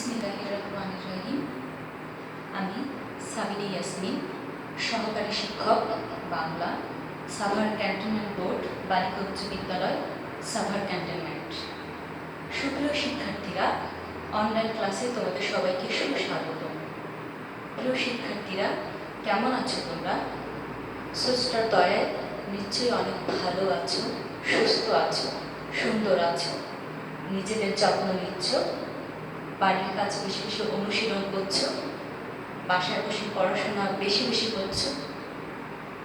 বিসমিল্লাহির রহমানির রহিম। আমি সাবিনা ইয়াসমিন, সহকারী শিক্ষক বাংলা, সাভার ক্যান্টনমেন্ট বোর্ড বালিকা উচ্চ বিদ্যালয়, সাভার ক্যান্টনমেন্ট। সুপ্রিয় শিক্ষার্থীরা, অনলাইন ক্লাসে তোমাদের সবাইকে সুস্বাগত। প্রিয় শিক্ষার্থীরা, কেমন আছো তোমরা? স্রষ্টার দয়ায় নিশ্চয়ই অনেক ভালো আছো, সুস্থ আছো, সুন্দর আছো, নিজেদের যত্ন নিচ্ছ, বাড়ির কাজ বেশি বেশি অনুশীলন করছো, বাসায় বসে পড়াশোনা বেশি বেশি করছো।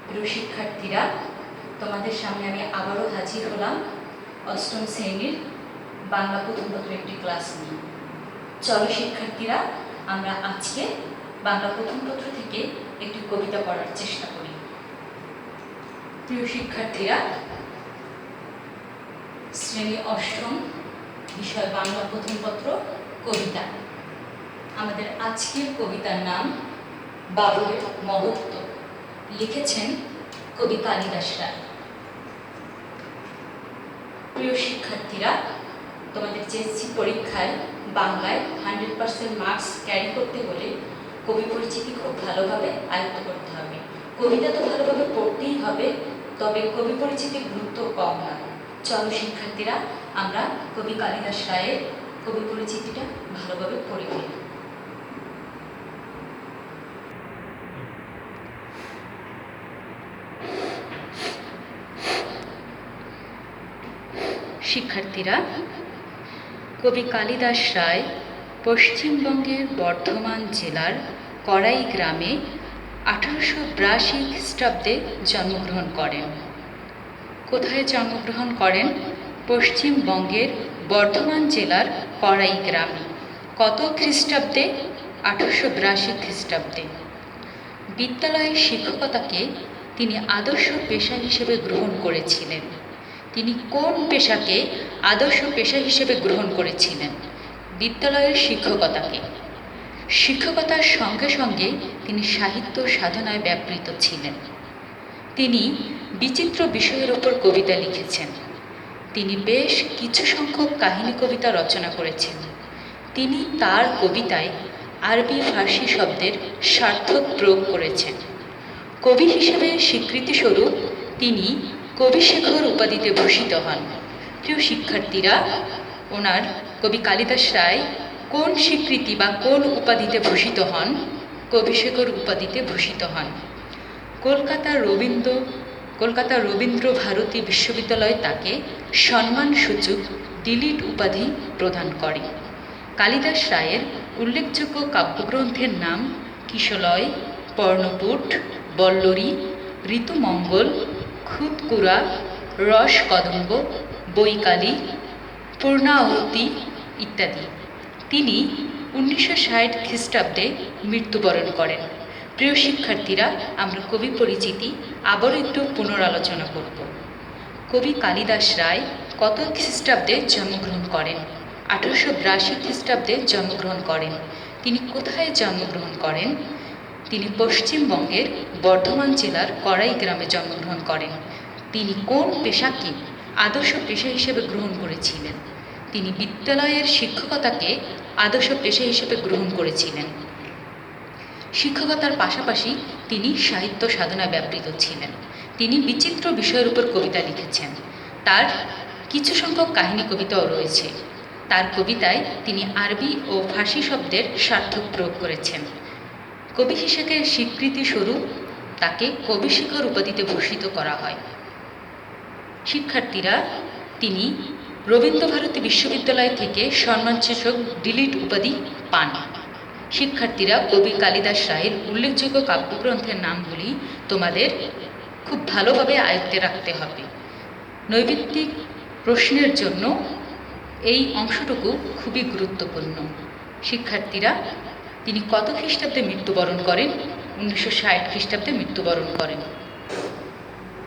প্রিয় শিক্ষার্থীরা, তোমাদের সামনে আমি আবারও হাজির হলাম অষ্টম শ্রেণীর বাংলা প্রথম পত্র একটি ক্লাস নিয়ে। চলো শিক্ষার্থীরা, আমরা আজকে বাংলা প্রথম পত্র থেকে একটি কবিতা পড়ার চেষ্টা করি। প্রিয় শিক্ষার্থীরা, শ্রেণী অষ্টম, বিষয় বাংলা প্রথম পত্র, কবিতা। আমাদের আজকের কবিতার নাম বাবুর মহত্ব। লিখেছেন কবি কালিদাস রায়। প্রিয় শিক্ষার্থীরা, তোমাদের JSC পরীক্ষায় বাংলায় 100% মার্কস ক্যারি করতে হলে কবি পরিচিতি খুব ভালোভাবে আয়ত্ত করতে হবে। কবিতা তো ভালোভাবে পড়তেই হবে, তবে কবি পরিচিতির গুরুত্ব কম নয়। চলো শিক্ষার্থীরা, আমরা কবি কালিদাস রায়ের কবি পরিচিতিটা ভালোভাবে পড়ে ফেলি। শিক্ষার্থীরা, কবি কালিদাস রায় পশ্চিমবঙ্গের বর্ধমান জেলার কড়াই গ্রামে 1882 খ্রিস্টাব্দে জন্মগ্রহণ করেন। কোথায় জন্মগ্রহণ করেন? পশ্চিমবঙ্গের বর্ধমান জেলার কড়াই গ্রামে। কত খ্রিস্টাব্দে? 1882 খ্রিস্টাব্দে। বিদ্যালয়ে শিক্ষকতাকে তিনি আদর্শ পেশা হিসেবে গ্রহণ করেছিলেন। তিনি কোন পেশাকে আদর্শ পেশা হিসেবে গ্রহণ করেছিলেন? বিদ্যালয়ের শিক্ষকতাকে। শিক্ষকতার সঙ্গে সঙ্গে তিনি সাহিত্য সাধনায় ব্যাপৃত ছিলেন। তিনি বিচিত্র বিষয়ের ওপর কবিতা লিখেছেন। তিনি বেশ কিছু সংখ্যক কাহিনী কবিতা রচনা করেছেন। তিনি তার কবিতায় আরবি ফার্সি শব্দের সার্থক প্রয়োগ করেছেন। কবি হিসেবে স্বীকৃতিস্বরূপ তিনি কবিশেখর উপাধিতে ভূষিত হন। প্রিয় শিক্ষার্থীরা, ওনার কবি কালিদাস রায় কোন স্বীকৃতি বা কোন উপাধিতে ভূষিত হন? কবিশেখর উপাধিতে ভূষিত হন। কলকাতা রবীন্দ্র ভারতী বিশ্ববিদ্যালয় তাকে সম্মানসূচক ডিলিট উপাধি প্রদান করে। কালিদাস রায়ের উল্লেখযোগ্য কাব্যগ্রন্থের নাম কিশলয়, পর্ণপুট, বল্লরী, ঋতুমঙ্গল, খুতকুরা, রসকদম্ব, বৈকালী, পূর্ণাহুতি ইত্যাদি। তিনি 1960 খ্রিস্টাব্দে মৃত্যুবরণ করেন। প্রিয় শিক্ষার্থীরা, আমরা কবি পরিচিতি আবারও একটু পুনরালোচনা করব। কবি কালিদাস রায় কত খ্রিস্টাব্দে জন্মগ্রহণ করেন? 1882 খ্রিস্টাব্দে জন্মগ্রহণ করেন। তিনি কোথায় জন্মগ্রহণ করেন? তিনি পশ্চিমবঙ্গের বর্ধমান জেলার কড়াই গ্রামে জন্মগ্রহণ করেন। তিনি কোন পেশাকে আদর্শ পেশা হিসেবে গ্রহণ করেছিলেন? তিনি বিদ্যালয়ের শিক্ষকতাকে আদর্শ পেশা হিসেবে গ্রহণ করেছিলেন। শিক্ষকতার পাশাপাশি তিনি সাহিত্য সাধনায় ব্যাপৃত ছিলেন। তিনি বিচিত্র বিষয়ের উপর কবিতা লিখেছেন। তার কিছু সংখ্যক কাহিনী কবিতাও রয়েছে। তার কবিতায় তিনি আরবি ও ফার্সি শব্দের সার্থক প্রয়োগ করেছেন। কবি হিসেবে স্বীকৃতিস্বরূপ তাকে কবিশেখর উপাধিতে ভূষিত করা হয়। শিক্ষার্থীরা, তিনি রবীন্দ্রভারতী বিশ্ববিদ্যালয় থেকে সম্মানসূচক ডিলিট উপাধি পান। শিক্ষার্থীরা, কবি কালিদাস রায়ের উল্লেখযোগ্য কাব্যগ্রন্থের নামগুলি তোমাদের খুব ভালোভাবে আয়ত্তে রাখতে হবে। নৈবিত্তিক প্রশ্নের জন্য এই অংশটুকু খুবই গুরুত্বপূর্ণ। শিক্ষার্থীরা, তিনি কত খ্রিস্টাব্দে মৃত্যুবরণ করেন? 1960 খ্রিস্টাব্দে মৃত্যুবরণ করেন।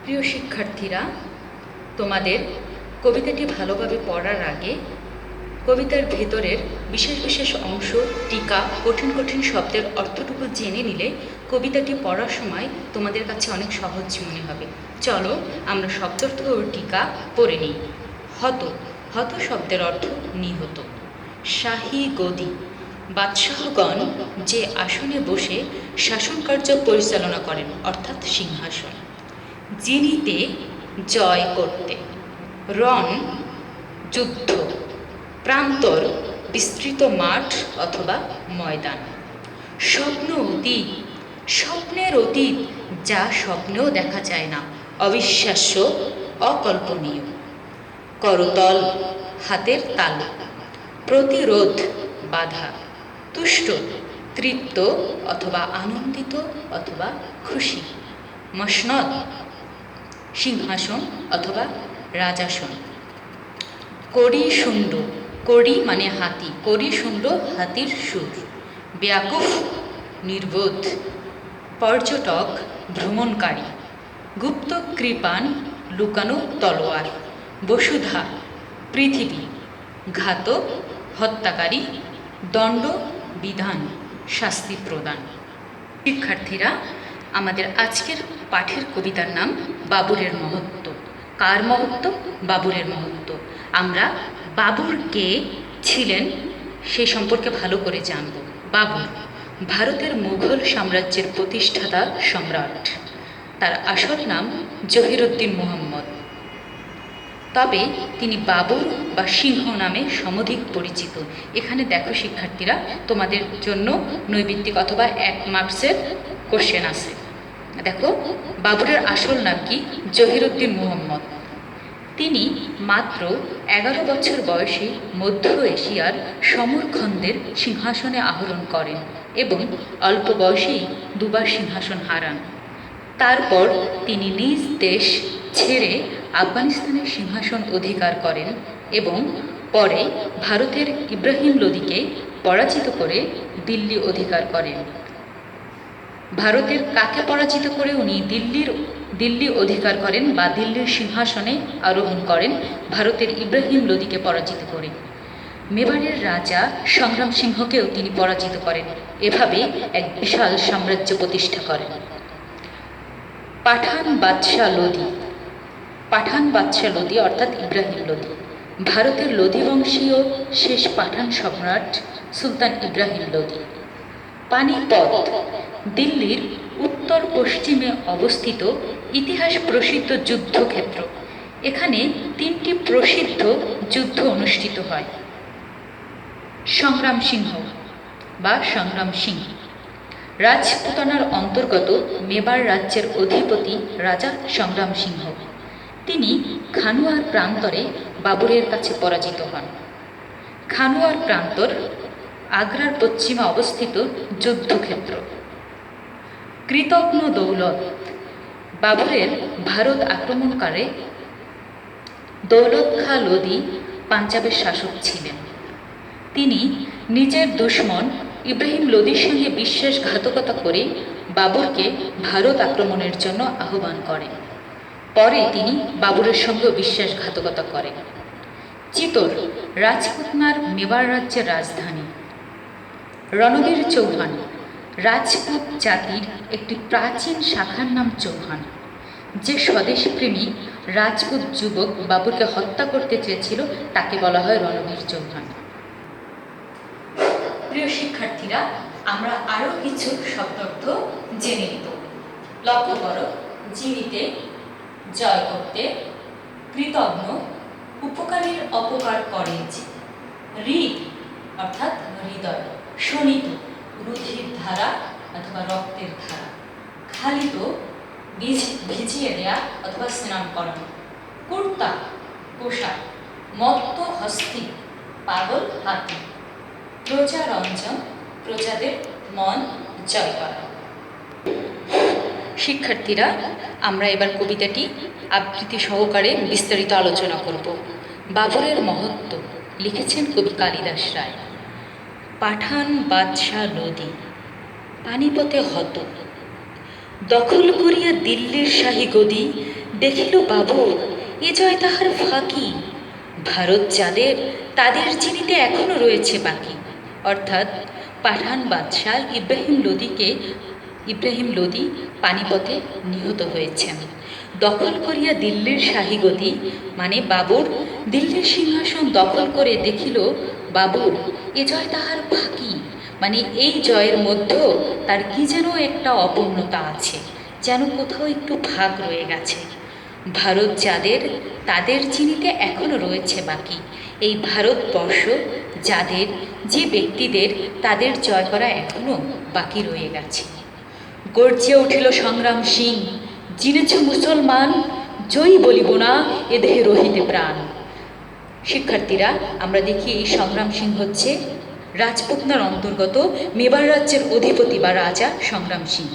প্রিয় শিক্ষার্থীরা, তোমাদের কবিতাটি ভালোভাবে পড়ার আগে কবিতার ভেতরের বিশেষ বিশেষ অংশ, টিকা, কঠিন কঠিন শব্দের অর্থটুকু জেনে নিলে কবিতাটি পড়ার সময় তোমাদের কাছে অনেক সহজ মনে হবে। চলো আমরা শব্দার্থ ও টিকা পড়ে নিই। হত, হত শব্দের অর্থ নিহত। শাহী গদি, বাদশাহগণ যে আসনে বসে শাসনকার্য পরিচালনা করেন, অর্থাৎ সিংহাসন। জিনিতে, জয় করতে। রণ, যুদ্ধ। প্রান্তর, বিস্তৃত মাঠ অথবা ময়দান। স্বপ্ন অতীত, স্বপ্নের অতীত যা স্বপ্নেও দেখা যায় না, অবিশ্বাস্য, অকল্পনীয়। করতল, হাতের তালু। প্রতিরোধ, বাধা। তুষ্ট, তৃপ্ত অথবা আনন্দিত অথবা খুশি। মসনদ, সিংহাসন অথবা রাজাসন। কড়ি শুণ্ড, কড়ি মানে হাতি, কড়ি শুণ্ড হাতির সুর। ব্যাকুফ, নির্বোধ। পর্যটক, ভ্রমণকারী। গুপ্ত কৃপাণ, লুকানো তলোয়ার। বসুধা, পৃথিবী। ঘাতক, হত্যাকারী। দণ্ড, বিধান, শাস্তি প্রদান। শিক্ষার্থীরা, আমাদের আজকের পাঠের কবিতার নাম বাবুরের মহত্ব। কার মহত্ব? বাবুরের মহত্ব। আমরা বাবুর কে ছিলেন সে সম্পর্কে ভালো করে জানব। বাবুর ভারতের মুঘল সাম্রাজ্যের প্রতিষ্ঠাতা সম্রাট। তার আসল নাম জহিরুদ্দিন মুহাম্মদ, তবে তিনি বাবুর বা সিংহ নামে সমধিক পরিচিত। এখানে দেখো শিক্ষার্থীরা, তোমাদের জন্য নৈবিত্তিক অথবা 1 মার্কসের কোশ্চেন আছে। দেখো, বাবুরের আসল নাম কি? জহিরুদ্দিন মুহাম্মদ। তিনি মাত্র 11 বছর বয়সে মধ্য এশিয়ার সমরখন্দের সিংহাসনে আরোহণ করেন এবং অল্প বয়সেই 2 বার সিংহাসন হারান। তারপর তিনি নিজ দেশ ছেড়ে আফগানিস্তানের সিংহাসন অধিকার করেন এবং পরে ভারতের ইব্রাহিম লোদিকে পরাজিত করে দিল্লি অধিকার করেন। ভারতের কাকে পরাজিত করে উনি দিল্লি অধিকার করেন বা দিল্লির সিংহাসনে আরোহণ করেন? ভারতের ইব্রাহিম লোদিকে পরাজিত করে। মেবারের রাজা সংগ্রাম সিংহকেও তিনি পরাজিত করেন। এভাবে এক বিশাল সাম্রাজ্য প্রতিষ্ঠা করেন। পাঠান বাদশাহ লোদি, পাঠান বাদশাহ লোদি অর্থাৎ ইব্রাহিম লোদি, ভারতের লোদি বংশীয় শেষ পাঠান সম্রাট সুলতান ইব্রাহিম লোদি। পানিপথ, দিল্লির উত্তর পশ্চিমে অবস্থিত ইতিহাস প্রসিদ্ধ যুদ্ধক্ষেত্র। এখানে 3টি প্রসিদ্ধ যুদ্ধ অনুষ্ঠিত হয়। সংগ্রাম সিংহ বা সংগ্রাম সিং রাজপুতানার অন্তর্গত মেবার রাজ্যের অধিপতি রাজা সংগ্রাম সিংহ। তিনি খানুয়ার প্রান্তরে বাবুরের কাছে পরাজিত হন। খানুয়ার প্রান্তর আগ্রার পশ্চিমে অবস্থিত যুদ্ধক্ষেত্র। কৃতজ্ঞ দৌলত, বাবুরের ভারত আক্রমণকালে দৌলত খাঁ লোদি পাঞ্জাবের শাসক ছিলেন। তিনি নিজের দুশমন ইব্রাহিম লোদির সঙ্গে বিশ্বাসঘাতকতা করে বাবরকে ভারত আক্রমণের জন্য আহ্বান করেন। পরে তিনি বাবরের সঙ্গেও বিশ্বাসঘাতকতা করেন। চিতোর, রাজপুতনার মেবার রাজ্যের রাজধানী। রণবীর চৌহান, রাজপুত জাতির একটি প্রাচীন শাখার নাম চৌহান। যে স্বদেশপ্রেমী রাজপুত যুবক বাবরকে হত্যা করতে চেয়েছিল তাকে বলা হয় রণবীর চৌহান। প্রিয় শিক্ষার্থীরা, আমরা আরও কিছু শব্দার্থ জেনে নিব। লক্ষ্য করো, জীবিতে, জয় করতে, কৃতজ্ঞ, উপকারীর অপকার করে যে। হৃদ অর্থাৎ হৃদয়। শোণিত, রুধির ধারা অথবা রক্তের ধারা। খালিত, ভিজিয়ে দেয়া অথবা স্নান করানো। কুর্তা, পোশাক। মত্ত হস্তি, পাগল হাতি। প্রজারঞ্জন, প্রজাদের মন জয় করা। শিক্ষার্থীরা, আমরা এবার কবিতাটি আবৃত্তি সহকারে বিস্তারিত আলোচনা করব। বাবরের মহত্ব লিখেছেন কবি কালিদাস রায়। পাঠান বাদশাহ লোদি পানিপথে হত, দখল করিয়া দিল্লির শাহী গদি। দেখিল বাবর এ জয় তাহার ফাঁকি, ভারত যাদের তাদের চিনিতে এখনো রয়েছে বাকি। অর্থাৎ পাঠান বাদশাহ ইব্রাহিম লোদি পানিপথে নিহত হয়েছেন। দখল করিয়া দিল্লির শাহী গদি মানে বাবর দিল্লির সিংহাসন দখল করে দেখিল বাবর এ জয় তাহার ফাঁকি, মানে এই জয়ের মধ্যেও তার কি যেন একটা অপূর্ণতা আছে, যেন কোথাও একটু ভাগ রয়ে গেছে। ভারত যাদের, তাদের চিনিতে এখনও রয়েছে বাকি। এই ভারতবর্ষ যাদের, যে ব্যক্তিদের, তাদের জয় করা এখনও বাকি রয়ে গেছে। গর্জে উঠিল সংগ্রাম সিং, জিনেছ মুসলমান, জয়ী বলিব না এ দেহে রহিতে প্রাণ। শিক্ষার্থীরা, আমরা দেখি এই সংগ্রাম সিং হচ্ছে রাজপুতনার অন্তর্গত মেবার রাজ্যের অধিপতি বা রাজা সংগ্রাম সিং।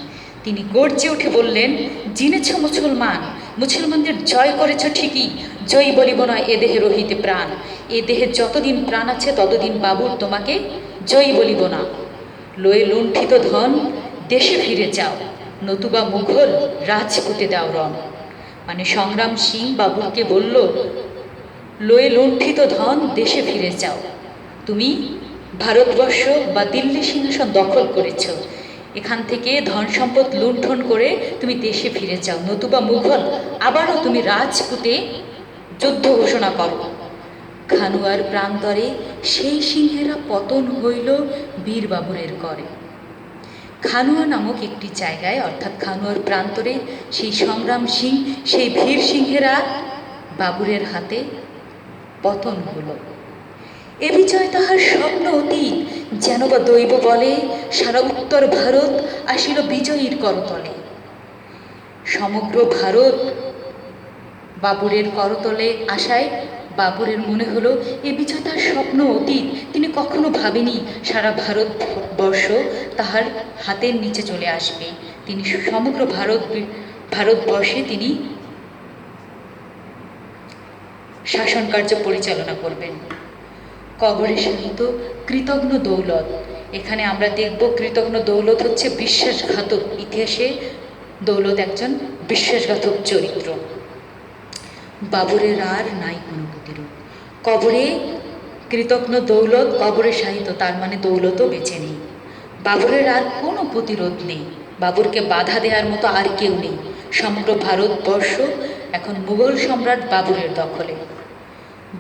তিনি গর্জে উঠে বললেন, জিনেছ মুসলমান, মুসলমানদের জয় করেছ ঠিকই, জয়ী বলিব না এ দেহে রহিতে প্রাণ। এ দেহে যতদিন প্রাণ আছে ততদিন বাবুর তোমাকে জয়ী বলিব না। লয়ে লুণ্ঠিত ধন দেশে ফিরে যাও, নতুবা মুঘল রাজপুতে দাও রণ। মানে সংগ্রাম সিং বাবুকে বলল, লয়ে লুণ্ঠিত ধন দেশে ফিরে যাও, তুমি ভারতবর্ষ বা দিল্লি সিংহাসন দখল করেছ, এখান থেকে ধন সম্পদ লুণ্ঠন করে তুমি দেশে ফিরে যাও, নতুবা মুঘল আবারও তুমি রাজপুতে যুদ্ধ ঘোষণা করো। খানুয়ার প্রান্তরে সেই সিংহেরা পতন হইল বীর বাবুরের করে। খানুয়া নামক একটি জায়গায়, অর্থাৎ খানুয়ার প্রান্তরে সেই সংগ্রাম সিং, সেই বীর সিংহেরা বাবুরের হাতে পতন হল। এ বিজয় তাহার স্বপ্ন অতীত, যেন বা দৈব বলে সারা উত্তর ভারত আসিল বিজয়ীর করতলে। সমগ্র ভারত বাবুরের করতলে আসায় বাবুরের মনে হলো এ বিজয় তার স্বপ্ন অতীত। তিনি কখনো ভাবেনি সারা ভারতবর্ষ তাহার হাতের নিচে চলে আসবে। তিনি সমগ্র ভারতবর্ষে তিনি শাসন কার্য পরিচালনা করবেন। কবরে শাহিত কৃতঘ্ন দৌলত। এখানে আমরা দেখব কৃতঘ্ন দৌলত হচ্ছে বিশ্বাসঘাতক। ইতিহাসে দৌলত একজন বিশ্বাসঘাতক চরিত্র। বাবরের আর নাই কোনো প্রতিরোধ। কবরে কৃতঘ্ন দৌলত, কবরে শাহিত, তার মানে দৌলতও বেঁচে নেই। বাবরের আর কোনো প্রতিরোধ নেই, বাবরকে বাধা দেওয়ার মতো আর কেউ নেই। সমগ্র ভারতবর্ষ এখন মুঘল সম্রাট বাবরের দখলে।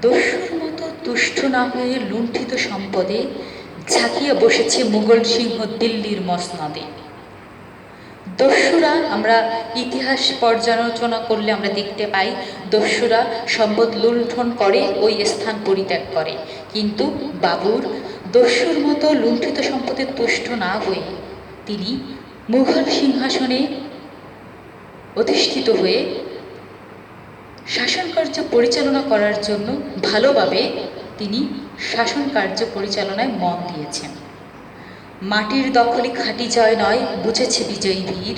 দস্যুর মতো তুষ্ট না হয়ে লুণ্ঠিত সম্পদে ঝাঁকিয়ে বসেছে মুঘল সিংহ দিল্লির মসনদে। দস্যুরা, আমরা ইতিহাস পর্যালোচনা করলে আমরা দেখতে পাই দস্যুরা সম্পদ লুণ্ঠন করে ওই স্থান পরিত্যাগ করে, কিন্তু বাবুর দস্যুর মতো লুণ্ঠিত সম্পদে তুষ্ট না হয়ে তিনি মুঘল সিংহাসনে অধিষ্ঠিত হয়ে শাসন কার্য পরিচালনা করার জন্য ভালোভাবে তিনি শাসন কার্য পরিচালনায় মন দিয়েছেন। মাটির দখলে খাঁটি জয় নয়, বুঝেছে বিজয়ী বীর,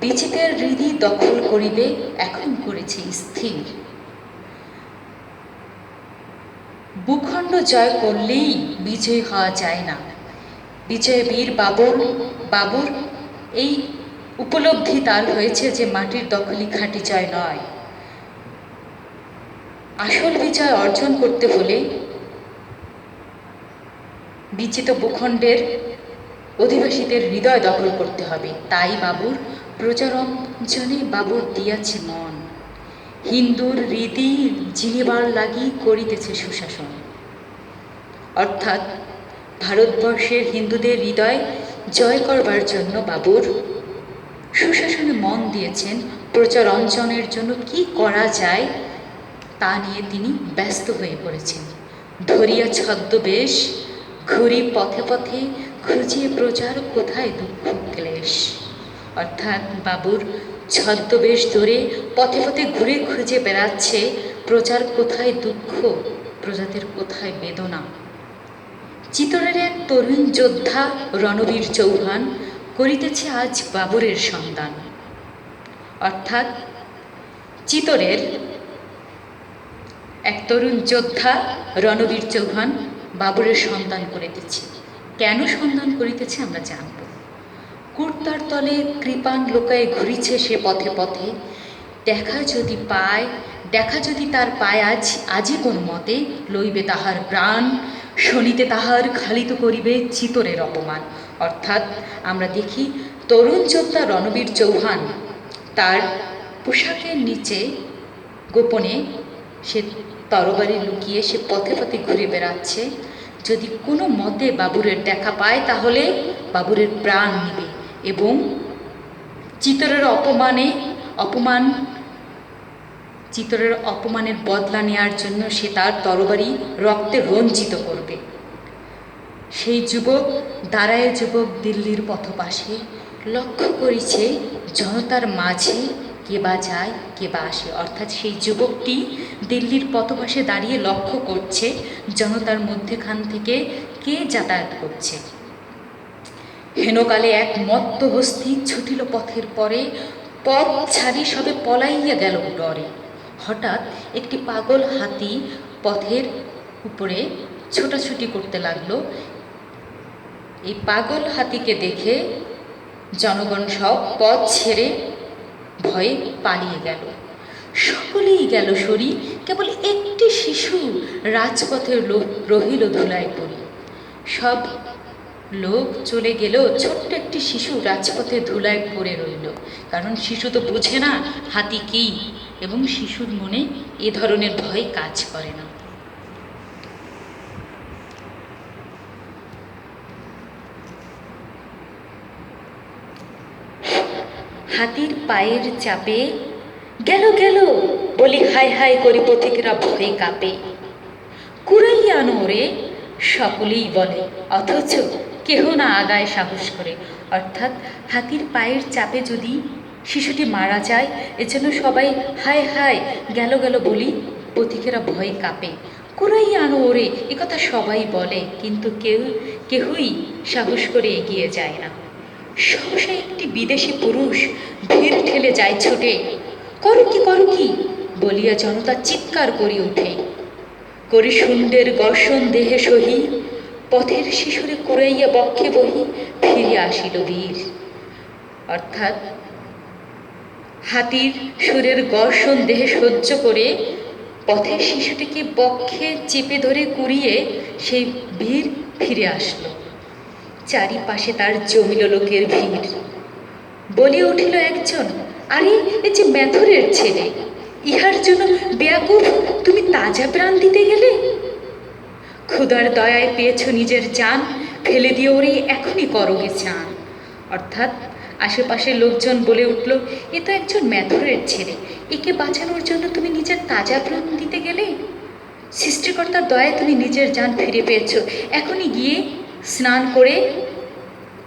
বিজিতের হৃদি দখল করিবে এখন করেছে স্থির। ভূখণ্ড জয় করলেই বিজয় হওয়া যায় না। বিজয় বীর বাবুর এই উপলব্ধি তার হয়েছে যে মাটির দখলই খাঁটি জয় নয়। আসল বিজয় অর্জন করতে হলে বিজিত ভূখণ্ডের অধিবাসীদের হৃদয় দখল করতে হবে। তাই বাবুর প্রচারঞ্জনে বাবুর দিয়াছে মন, হিন্দুর রীতি জিনিবার লাগি করিতেছে সুশাসন। অর্থাৎ ভারতবর্ষের হিন্দুদের হৃদয় জয় করবার জন্য বাবুর সুশাসনে মন দিয়েছেন। প্রচারঞ্জনের জন্য কি করা যায় তা নিয়ে তিনি ব্যস্ত হয়ে পড়েছেন। ধরিয়া ছদ্মবেশ ঘুরি পথে পথে, খুঁজিয়ে প্রচার কোথায় দুঃখ ক্লেশ। অর্থাৎ বাবুর ছদ্মবেশ ধরে পথে পথে ঘুরে খুঁজে বেড়াচ্ছে প্রচার কোথায় দুঃখ, প্রজাদের কোথায় বেদনা। চিতরের এক তরুণ যোদ্ধা রণবীর চৌহান করিতেছে আজ বাবরের সন্ধান। অর্থাৎ চিতরের এক তরুণ যোদ্ধা রণবীর চৌহান বাবরের সন্ধান করিতেছে। কেন সন্ধান করিতেছে আমরা জানব। কুর্তার তলে কৃপান লোকায় ঘুরিছে সে পথে পথে, দেখা যদি তার পায় আজি কোন মতে, লইবে তাহার প্রাণ, শনিতে তাহার খালিত করিবে চিতরের অপমান। অর্থাৎ আমরা দেখি তরুণ যোদ্ধা রণবীর চৌহান তার পোশাকের নিচে গোপনে সে তরবারি লুকিয়ে সে পথে পথে ঘুরে বেড়াচ্ছে। যদি কোনো মতে বাবুরের দেখা পায় তাহলে বাবুরের প্রাণ নেবে এবং চিতরের অপমানের বদলা নেওয়ার জন্য সে তার তরবারি রক্তে রঞ্জিত করবে। সেই যুবক দিল্লির পথপাশে লক্ষ্য করেছে জনতার মাঝে কে বা যায় কে বা আসে। অর্থাৎ সেই যুবকটি দিল্লির পথপাশে দাঁড়িয়ে লক্ষ্য করছে জনতার মধ্যেখান থেকে কে যাতায়াত করছে। হেনকালে এক মত্ত হস্তি ছুটিল পথের পরে, পথ ছাড়ি সবে পলাইয়া গেল ডরে। হঠাৎ একটি পাগল হাতি পথের উপরে ছোটাছুটি করতে লাগলো। এই পাগল হাতিকে দেখে জনগণ সব পথ ছেড়ে ভয়ে পালিয়ে গেল। সকলেই গেল সরি, কেবল একটি শিশু রাজপথে রহিল ধুলায় পড়ি। সব লোক চলে গেলেও ছোট্ট একটি শিশু রাজপথে ধুলায় পড়ে রইল। কারণ শিশু তো বোঝে না হাতি কী, এবং শিশুর মনে এ ধরনের ভয় কাজ করে না। হাতির পায়ের চাপে গেল গেল বলি হাই হাই করি পথিকেরা ভয়ে কাঁপে। কুড়াইয়া আনো ওরে সকলেই বলে, অথচ কেহ না আগায় সাহস করে। অর্থাৎ হাতির পায়ের চাপে যদি শিশুটি মারা যায় এজন্য সবাই হাই হাই গেল গেল বলি পথিকেরা ভয়ে কাঁপে। কুড়াইয়া আনো ওরে এ কথা সবাই বলে, কিন্তু কেহই সাহস করে এগিয়ে যায় না। সহসা একটি বিদেশি পুরুষ ভিড় ঠেলে যায় ছুটে, করো কি বলিয়া জনতা চিৎকার করি উঠে। করি শুণ্ডের গর্ষণ দেহে সহি, পথের শিশুরে কুড়াইয়া বক্ষে বহি ফিরিয়া আসিল বীর। অর্থাৎ হাতির সুরের গর্ষণ দেহে সহ্য করে পথের শিশুটিকে বক্ষে চেপে ধরে কুড়িয়ে সেই বীর ফিরে আসলো। চারিপাশে তার জমিল লোকের ভিড়। বলে উঠিল একজন, আরে এ যে মেথরের ছেলে, ইহার জন্য বেয়াকুফ তুমি তাজা প্রাণ দিতে গেলে? ক্ষুধার দয়ায় পেয়েছ নিজের জান, ফেলে দিয়ে ওরে এখনই করোগে চান। অর্থাৎ আশেপাশের লোকজন বলে উঠল, এ তো একজন মেথরের ছেলে, একে বাঁচানোর জন্য তুমি নিজের তাজা প্রাণ দিতে গেলে? সৃষ্টিকর্তার দয়ায় তুমি নিজের জান ফিরে পেয়েছ, এখনই গিয়ে স্নান করে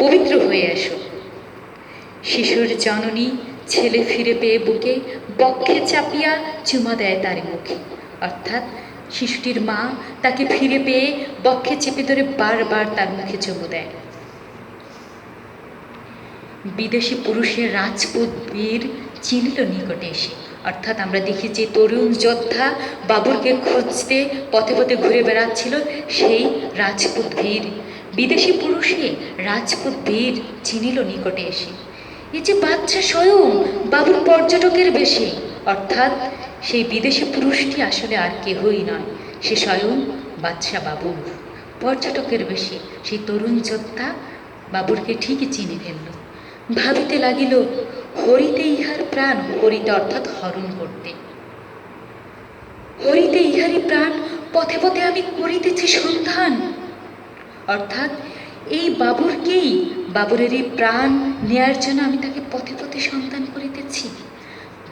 পবিত্র হয়ে এসো। শিশুর জননী ছেলে ফিরে পেয়ে বুকে বক্ষে চাপিয়া চুমা দেয় তার মুখে। অর্থাৎ শিশুটির মা তাকে ফিরে পেয়ে বক্ষে চেপে ধরে বারবার তার মুখে চুমু দেয়। বিদেশি পুরুষের রাজপুত বীর চিনিল নিকটে এসে। অর্থাৎ আমরা দেখি যে তরুণ যোদ্ধা বাবুরকে খুঁজতে পথে পথে ঘুরে বেড়াচ্ছিল, সেই রাজপুত বীর বিদেশি পুরুষে রাজপুত বীর চিনিল নিকটে এসে। এই যে বাচ্চা স্বয়ং বাবুর পর্যটকের বেশে। অর্থাৎ সেই বিদেশি পুরুষটি আসলে আর কেহই নয়, সে স্বয়ং বাদশা বাবুর পর্যটকের বেশে। সেই তরুণ যোদ্ধা বাবুরকে ঠিকই চিনে ফেলল। ভাবিতে লাগিল, হরিতে ইহার প্রাণ, হরিতে অর্থাৎ হরণ করতে, হরিতে ইহারি প্রাণ, পথে পথে আমি করিতেছি সন্ধান। অর্থাৎ এই বাবুরকেই, বাবুরের এই প্রাণ নেয়ার জন্য আমি তাকে পথে পথে সন্ধান করিতেছি।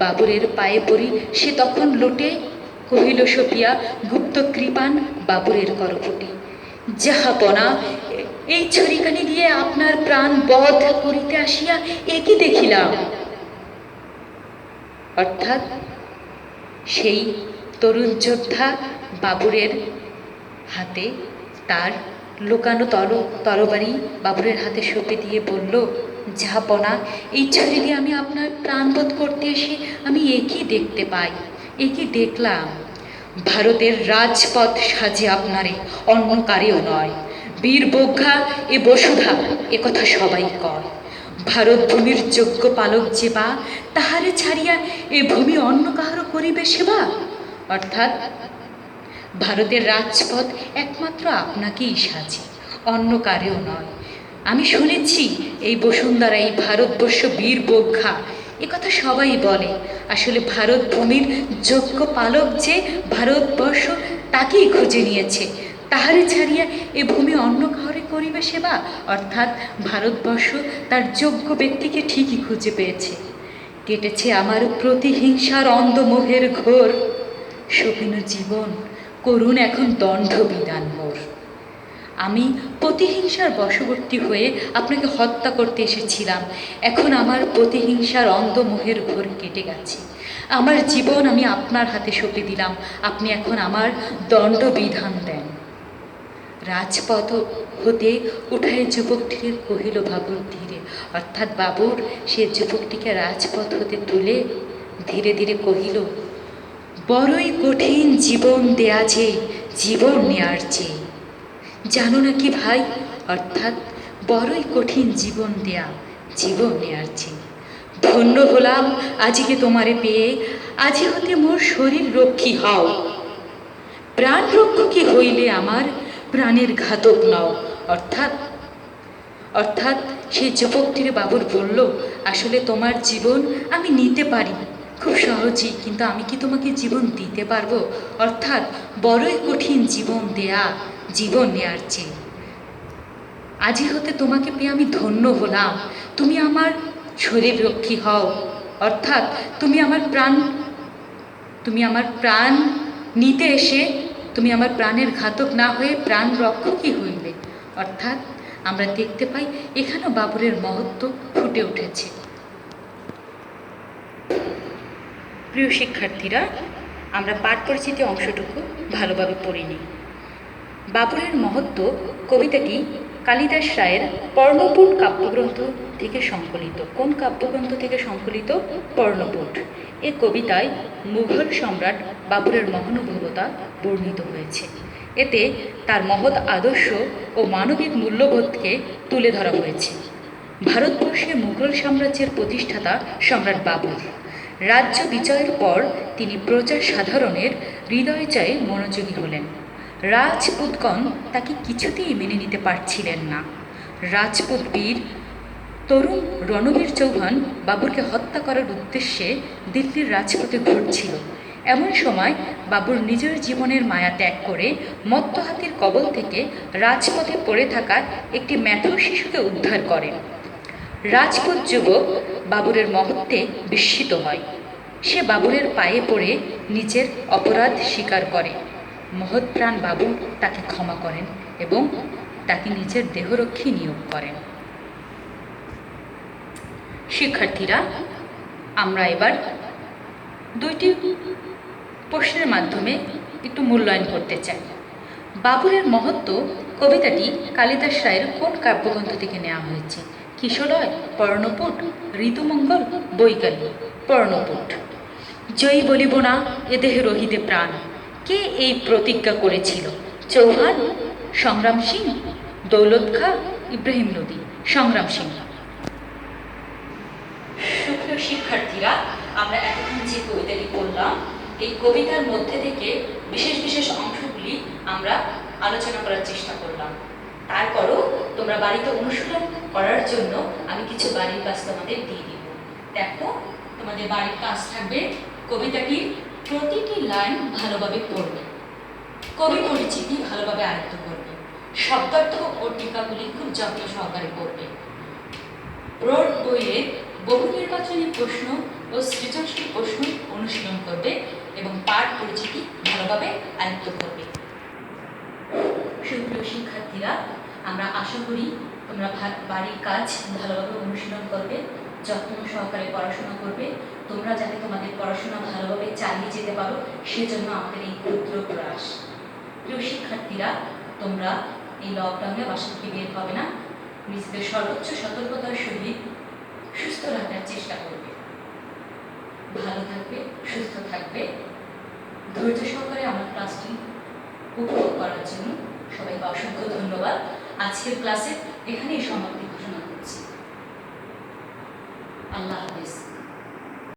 বাবুরের পায়ে পড়ি, সে তখন লোটে কহিল সপিয়া, গুপ্ত কৃপান বাবুরের করপুটে। যাহাপনা, এই ছড়িখানি দিয়ে আপনার প্রাণ বধ করিতে আসিয়া একই দেখিলাম। অর্থাৎ সেই তরুণ যোদ্ধা বাবুরের হাতে তার লুকানো তরবারি বাবুরের হাতে সঁপে দিয়ে বলল, যাহাপনা, এই ছড়ি দিয়ে আমি আপনার প্রাণবোধ করতে এসে আমি একই দেখতে পাই, একই দেখলাম। ভারতের রাজপথ সাজে আপনারে, অন্য কারেও নয়। বীর বজ্ঞা এ বসুধা, এ কথা সবাই কয়। ভারত ভূমির যোগ্য পালক যে বা, তাহারে ছাড়িয়া এ ভূমি অন্য কাহারও করিবে সেবা। অর্থাৎ ভারতের রাজপথ একমাত্র আপনাকেই সাজে, অন্য কারেও নয়। আমি শুনেছি এই বসুন্ধরা, এই ভারতবর্ষ বীর বজ্ঞা, এ কথা সবাই বলে। আসলে ভারত ভূমির যোগ্য পালক যে ভারতবর্ষ, তাকেই খুঁজে নিয়েছে। তাহারে ছাড়িয়া এ ভূমি অন্য কাহারে করিবে সেবা। অর্থাৎ ভারতবর্ষ তার যোগ্য ব্যক্তিকে ঠিকই খুঁজে পেয়েছে। কেটেছে আমার প্রতিহিংসার অন্ধমোহের ঘোর, শোভিন জীবন করুণ এখন দণ্ডবিধান মোর। আমি প্রতিহিংসার বশবর্তী হয়ে আপনাকে হত্যা করতে এসেছিলাম, এখন আমার প্রতিহিংসার অন্ধমোহের ঘোর কেটে গেছে। আমার জীবন আমি আপনার হাতে সঁপে দিলাম, আপনি এখন আমার দণ্ডবিধান দেন। রাজপথ হতে উঠায় যুবকটিকে কহিল বাবুর ধীরে, অর্থাৎ বাবুর সে যুবকটিকে রাজপথ হতে তুলে ধীরে ধীরে কহিল, বড়ই কঠিন জীবন দেয়া যে জীবন নেয়ার চেয়ে। জানো না কি ভাই, অর্থাৎ বড়ই কঠিন জীবন দেয়া জীবন নেয়ার চেয়ে। ধন্য হলাম আজকে তোমারে পেয়ে, আজি হতে মোর শরীর রক্ষী হও, প্রাণ রক্ষী হইলে আমার প্রাণের ঘাতক নও। অর্থাৎ সেই যুবকটির বাবুর বলল, আসলে তোমার জীবন আমি নিতে পারি খুব সহজেই, কিন্তু আমি কি তোমাকে জীবন দিতে পারবো? অর্থাৎ বড়ই কঠিন জীবন দেয়া জীবন নেয়ার চেয়ে। আজি হতে তোমাকে পেয়ে আমি ধন্য হলাম, তুমি আমার শরীর রক্ষী হও, অর্থাৎ তুমি আমার প্রাণ নিতে এসে তুমি আমার প্রাণের ঘাতক না হয়ে প্রাণ রক্ষকই হইলে। অর্থাৎ আমরা দেখতে পাই এখানেও বাবুরের মহত্ব ফুটে উঠেছে। প্রিয় শিক্ষার্থীরা, আমরা পাঠ পরিচিতি অংশটুকু ভালোভাবে পড়িনি। বাবুরের মহত্ব কবিতাটি কালিদাস রায়ের পর্ণপুট কাব্যগ্রন্থ থেকে সংকলিত। কোন কাব্যগ্রন্থ থেকে সংকলিত? পর্ণপুট। এ কবিতায় মুঘল সম্রাট বাবুরের মহানুভবতা বর্ণিত হয়েছে। এতে তার মহৎ আদর্শ ও মানবিক মূল্যবোধকে তুলে ধরা হয়েছে। ভারতবর্ষে মুঘল সাম্রাজ্যের প্রতিষ্ঠাতা সম্রাট বাবর। রাজ্য বিজয়ের পর তিনি প্রজা সাধারণের হৃদয় জয়ে মনোযোগী হলেন। রাজপুতগণ তাকে কিছুতেই মেনে নিতে পারছিলেন না। রাজপুত বীর তরুণ রণবীর চৌহান বাবুরকে হত্যা করার উদ্দেশ্যে দিল্লির রাজপথে ঘুরছিল। এমন সময় বাবুর নিজের জীবনের মায়া ত্যাগ করে মত্ত হাতির কবল থেকে রাজপথে পড়ে থাকা একটি ম্যাথর শিশুকে উদ্ধার করেন। রাজপুত যুবক বাবুরের মহত্বে বিস্মিত হয়। সে বাবুরের পায়ে পড়ে নিজের অপরাধ স্বীকার করে। মহৎপ্রাণ বাবু তাকে ক্ষমা করেন এবং তাকে নিজের দেহরক্ষী নিয়োগ করেন। শিক্ষার্থীরা, আমরা এবার দুইটি প্রশ্নের মাধ্যমে একটু মূল্যায়ন করতে চাই। বাবুরের মহত্ব কবিতাটি কালিদাস রায়ের কোন কাব্যগ্রন্থ থেকে নেওয়া হয়েছে? কিশলয়, পর্ণপুট, ঋতুমঙ্গল, বৈকালী? পর্ণপুট। জয়ী বলিব না এ দেহে রহিতে প্রাণ, কে এই প্রতিজ্ঞা করেছিল? চৌহান, সংগ্রাম সিং, দৌলত খাঁ, ইব্রাহিম লোদি? সংগ্রাম সিং। সুপ্রিয় শিক্ষার্থীরা, আমরা এতক্ষণ যে কবিতাটি পড়লাম, এই কবিতার মধ্যে থেকে বিশেষ বিশেষ অংশগুলি আমরা আলোচনা করার চেষ্টা করলাম। তারপরও তোমরা বাড়িতে অনুশীলন করার জন্য আমি কিছু বাড়ির কাজ তোমাদের দিয়ে দিব। দেখো, তোমাদের বাড়ির কাজ থাকবে কবিতাটির প্রতিটি লাইন ভালোভাবে পড়বে, কবি পরিচিতি ভালোভাবে আয়ত্ত করবে, শব্দার্থ ও টিকাগুলি খুব যত্ন সহকারে পড়বে। রোড বইয়ের বহু নির্বাচনী প্রশ্ন ও সৃজনশীল প্রশ্ন অনুশীলন করবে এবং পাঠ পরিচিতি ভালোভাবে আয়ত্ত করবে। সুপ্রিয় শিক্ষার্থীরা, আমরা আশা করি তোমরা বাড়ির কাজ ভালোভাবে অনুশীলন করবে, যত্ন সহকারে পড়াশোনা করবে। তোমরা যাতে তোমাদের পড়াশোনা ভালোভাবে চালিয়ে যেতে পারো, সেজন্য আমাদের এই ক্ষুদ্র প্রয়াস। প্রিয় শিক্ষার্থীরা, তোমরা এই লকডাউনে বাসা থেকে বের হবে না, নিজেদের সর্বোচ্চ সতর্কতার সহিত সুস্থ রাখার চেষ্টা করবে। ভালো থাকবে, সুস্থ থাকবে। ধৈর্য সহকারে আমার ক্লাসটি উপভোগ করার জন্য সবাইকে অসংখ্য ধন্যবাদ। আজকের ক্লাসে এখানেই সমাপ্তি ঘোষণা করছি। আল্লাহ।